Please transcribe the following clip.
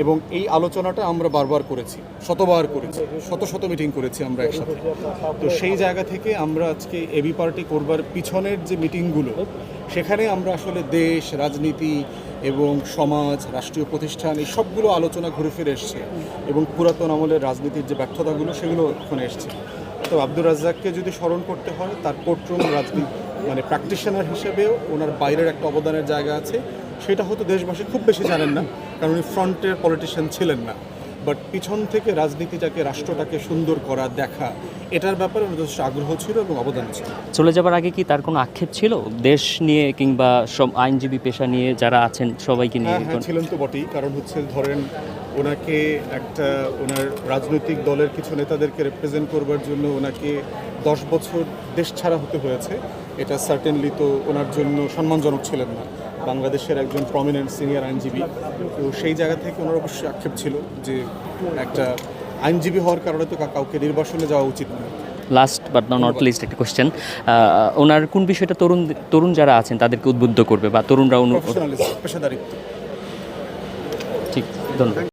এবং এই আলোচনাটা আমরা বারবার করেছি, শতবার করেছি, শত শত মিটিং করেছি আমরা একসাথে। তো সেই জায়গা থেকে আমরা আজকে এবি পার্টি করবার পিছনের যে মিটিংগুলো, সেখানে আমরা আসলে দেশ, রাজনীতি এবং সমাজ, রাষ্ট্রীয় প্রতিষ্ঠান এই সবগুলো আলোচনা ঘুরে ফিরে এসছে এবং পুরাতন আমলের রাজনীতির যে ব্যর্থতাগুলো সেগুলো ওখানে এসছে। তো আব্দুর রাজ্জাককে যদি স্মরণ করতে হয়, তার কোর্টরুম রাজনীতি মানে প্র্যাকটিশনার হিসেবেও ওনার বাইরের একটা অবদানের জায়গা আছে, সেটা হয়তো দেশবাসী খুব বেশি জানেন না, কারণ উনি ফ্রন্টের পলিটিশিয়ান ছিলেন না। বাট পিছন থেকে রাজনীতিটাকে, রাষ্ট্রটাকে সুন্দর করা, দেখা, এটার ব্যাপারে যথেষ্ট আগ্রহ ছিল এবং অবদান ছিল। চলে যাবার আগে কি তার কোনো আক্ষেপ ছিল দেশ নিয়ে কিংবা সব আইনজীবী পেশা নিয়ে যারা আছেন সবাইকে নিয়ে? হ্যাঁ, ছিলেন তো বটেই। কারণ ধরেন ওনাকে একটা ওনার রাজনৈতিক দলের কিছু নেতাদেরকে রিপ্রেজেন্ট করবার জন্য ওনাকে 10 বছর দেশ ছাড়া হতে হয়েছে। এটা সার্টেনলি তো ওনার জন্য সম্মানজনক ছিলেন না, বাংলাদেশের একজন প্রমিনেন্ট সিনিয়র আইনজীবী। তো সেই জায়গা থেকে ওনার অবশ্যই আক্ষেপ ছিল যে একটা আইনজীবী হওয়ার কারণে তো কাউকে নির্বাসনে যাওয়া উচিত নয়। লাস্ট বাট নট লিস্ট একটা কোশ্চেন, ওনার কোন বিষয়টা তরুণ যারা আছেন তাদেরকে উদ্বুদ্ধ করবে বা তরুণরা প্রফেশনালিজম, পেশাদারিত্ব। ঠিক, ধন্যবাদ।